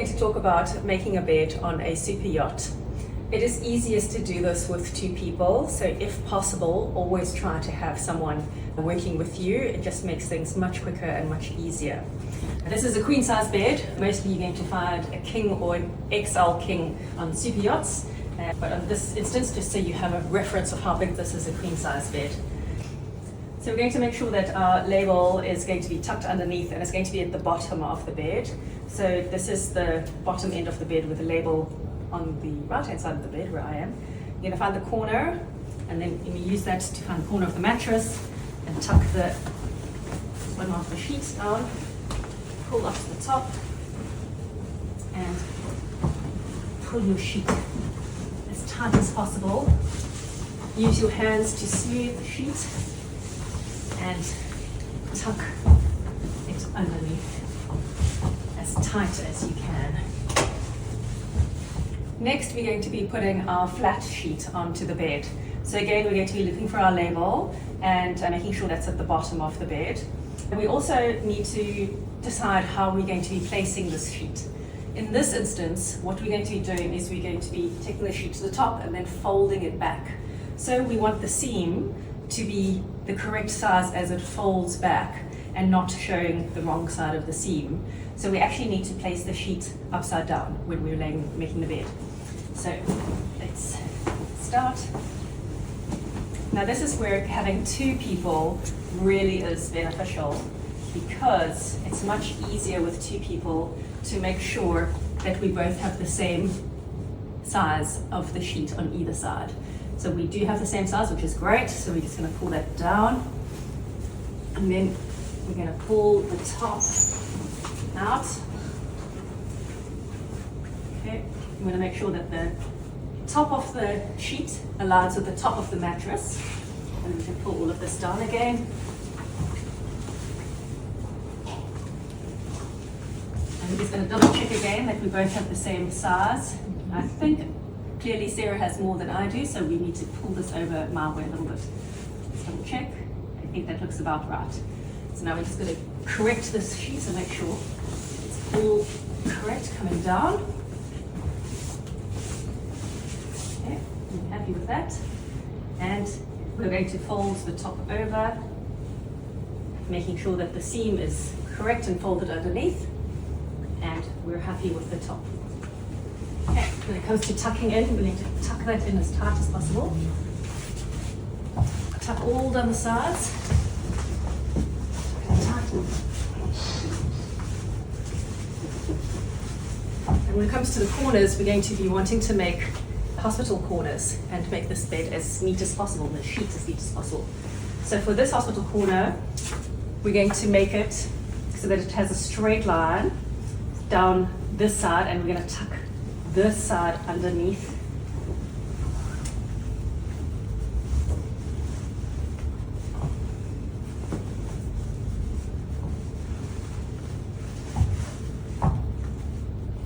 going to talk about making a bed on a super yacht. It is easiest to do this with two people, so if possible, always try to have someone working with you. It just makes things much quicker and much easier. This is a queen size bed. Mostly you're going to find a king or an XL king on super yachts, but on this instance, just so you have a reference of how big this is, a queen size bed. So we're going to make sure that our label is going to be tucked underneath and it's going to be at the bottom of the bed. So this is the bottom end of the bed with the label on the right hand side of the bed where I am. You're going to find the corner, and then you use that to find the corner of the mattress and tuck the one of the sheets down, pull up to the top and pull your sheet as tight as possible. Use your hands to smooth the sheet and tuck it underneath as tight as you can. Next, we're going to be putting our flat sheet onto the bed. So again, we're going to be looking for our label and making sure that's at the bottom of the bed. And we also need to decide how we're going to be placing this sheet. In this instance, what we're going to be doing is we're going to be taking the sheet to the top and then folding it back. So we want the seam to be the correct size as it folds back and not showing the wrong side of the seam. So we actually need to place the sheet upside down when we're making the bed. So let's start. Now this is where having two people really is beneficial, because it's much easier with two people to make sure that we both have the same size of the sheet on either side. So we do have the same size, which is great. So we're just going to pull that down, and then we're going to pull the top out. Okay, I'm going to make sure that the top of the sheet aligns with the top of the mattress, and we can pull all of this down again. And we're just going to double check again that we both have the same size. I think clearly Sarah has more than I do, so we need to pull this over my way a little bit. Let's double check. I think that looks about right. So now we're just going to correct this sheet to make sure it's all correct coming down. Okay, I'm happy with that. And we're going to fold the top over, making sure that the seam is correct and folded underneath, and we're happy with the top. Okay, when it comes to tucking in, we need to tuck that in as tight as possible. Tuck all down the sides. And when it comes to the corners, we're going to be wanting to make hospital corners and make this bed as neat as possible, the sheet as neat as possible. So for this hospital corner, we're going to make it so that it has a straight line down this side, and we're going to tuck this side underneath.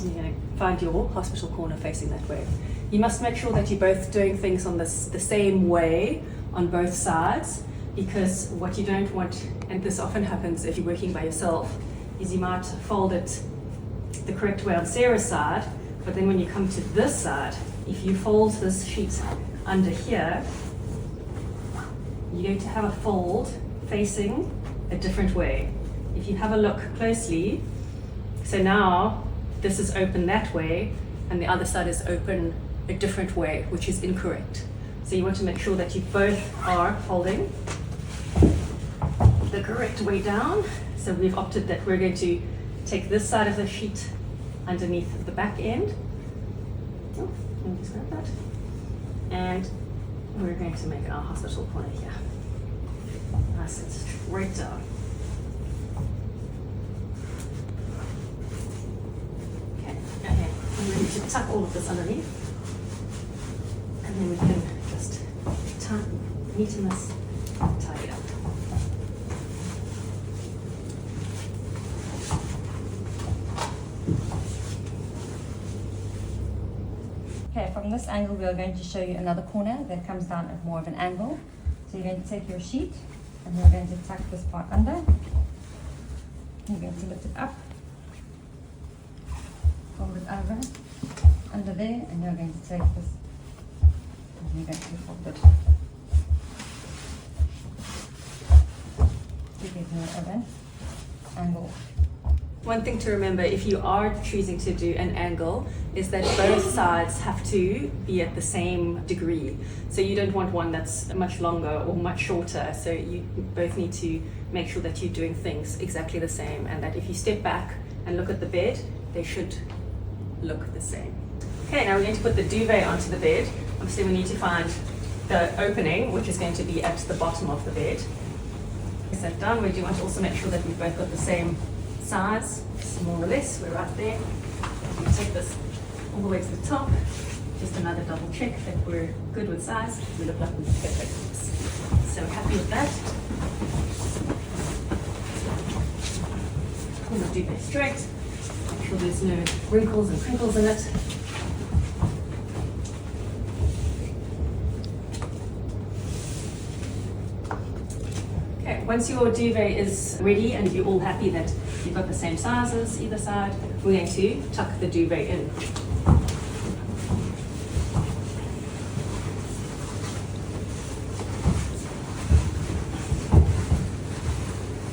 You're going to find your hospital corner facing that way. You must make sure that you're both doing things on the same way on both sides, because what you don't want, and this often happens if you're working by yourself, is you might fold it the correct way on Sarah's side, but then when you come to this side, if you fold this sheet under here, you're going to have a fold facing a different way. If you have a look closely, so now this is open that way and the other side is open a different way, which is incorrect. So you want to make sure that you both are folding the correct way down. So we've opted that we're going to take this side of the sheet underneath the back end. Oh, let me just grab that. And we're going to make our hospital corner here. Nice and straight down. Okay, I'm ready to tuck all of this underneath. And then we can just neaten this and tie it up. Okay, from this angle we are going to show you another corner that comes down at more of an angle. So you're going to take your sheet and we're going to tuck this part under. You're going to lift it up, fold it over under there, and you're going to take this and you're going to fold it to get more of an angle. One thing to remember if you are choosing to do an angle is that both sides have to be at the same degree. So you don't want one that's much longer or much shorter. So you both need to make sure that you're doing things exactly the same, and that if you step back and look at the bed, they should look the same. Okay, now we're going to put the duvet onto the bed. Obviously we need to find the opening, which is going to be at the bottom of the bed. Is that done? We do want to also make sure that we've both got the same size, more or less. We're right there. We take this all the way to the top. Just another double check that we're good with size. We look like we're perfect. So happy with that. Pull the duvet straight. Make sure there's no wrinkles and crinkles in it. Okay, once your duvet is ready and you're all happy that you've got the same sizes either side, we're going to tuck the duvet in.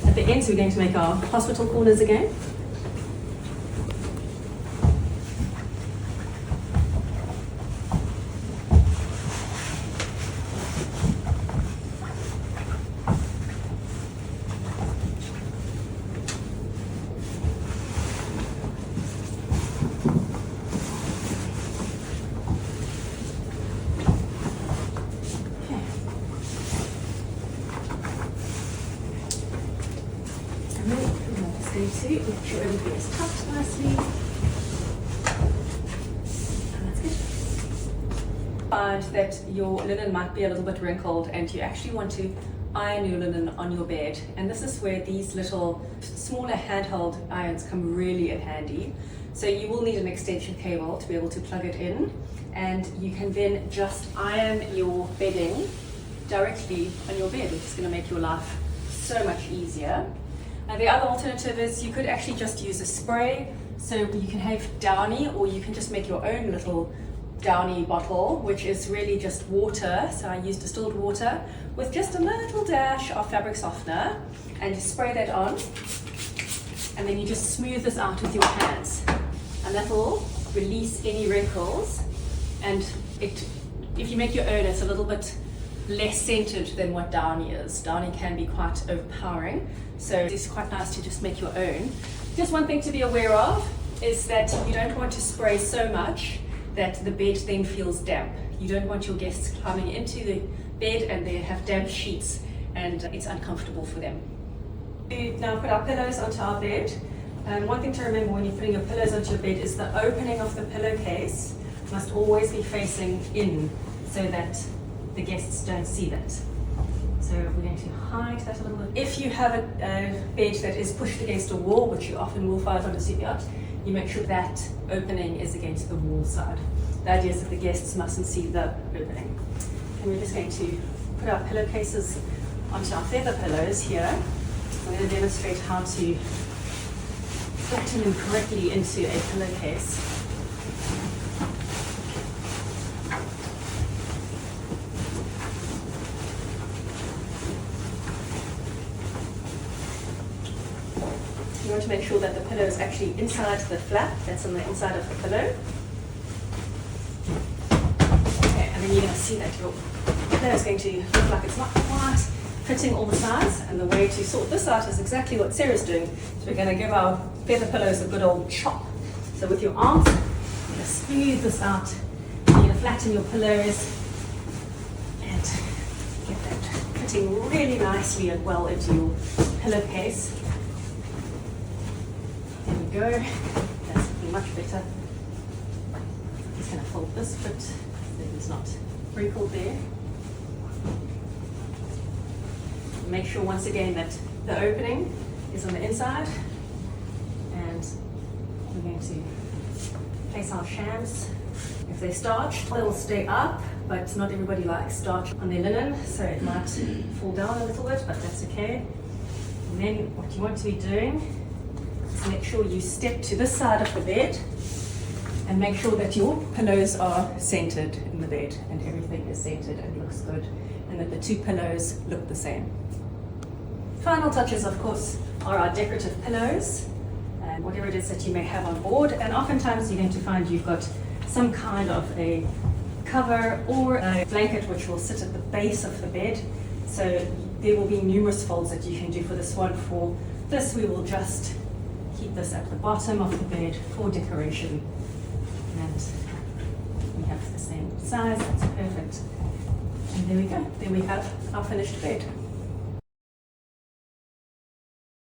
At the ends, we're going to make our hospital corners again. To make sure everything is tucked nicely. And that's good. Find that your linen might be a little bit wrinkled and you actually want to iron your linen on your bed. And this is where these little smaller handheld irons come really in handy. So you will need an extension cable to be able to plug it in, and you can then just iron your bedding directly on your bed, which is going to make your life so much easier. The other alternative is you could actually just use a spray. So you can have Downy, or you can just make your own little Downy bottle, which is really just water. So I use distilled water with just a little dash of fabric softener, and you spray that on, and then you just smooth this out with your hands, and that will release any wrinkles. And if you make your own, it's a little bit less scented than what Downy is. Downy can be quite overpowering, so it's quite nice to just make your own. Just one thing to be aware of is that you don't want to spray so much that the bed then feels damp. You don't want your guests climbing into the bed and they have damp sheets and it's uncomfortable for them. We now put our pillows onto our bed. One thing to remember when you're putting your pillows onto your bed is the opening of the pillowcase must always be facing in so that the guests don't see that. So we're going to hide that a little bit. If you have a bed that is pushed against a wall, which you often will find on a super yacht, you make sure that opening is against the wall side. The idea is that the guests mustn't see the opening. And we're just going to put our pillowcases onto our feather pillows here. I'm going to demonstrate how to flatten them correctly into a pillowcase. You want to make sure that the pillow is actually inside the flap, that's on the inside of the pillow. Okay, and then you're going to see that your pillow is going to look like it's not quite fitting all the sides, and the way to sort this out is exactly what Sarah's doing. So we're going to give our feather pillows a good old chop. So with your arms, you're going to smooth this out. You're going to flatten your pillows and get that fitting really nicely and well into your pillowcase. There we go. That's looking much better. I'm just going to fold this bit so that it's not wrinkled there. Make sure once again that the opening is on the inside, and we're going to place our shams. If they're starched, they'll stay up, but not everybody likes starch on their linen, so it might fall down a little bit, but that's okay. And then what you want to be doing is make sure you step to this side of the bed And make sure that your pillows are centered in the bed and everything is centered and looks good, and that the two pillows look the same. Final touches, of course, are our decorative pillows and whatever it is that you may have on board. And oftentimes you're going to find you've got some kind of a cover or a blanket which will sit at the base of the bed. So there will be numerous folds that you can do for this one. For this, we will just keep this at the bottom of the bed for decoration. And we have the same size, that's perfect. And there we go, there we have our finished bed.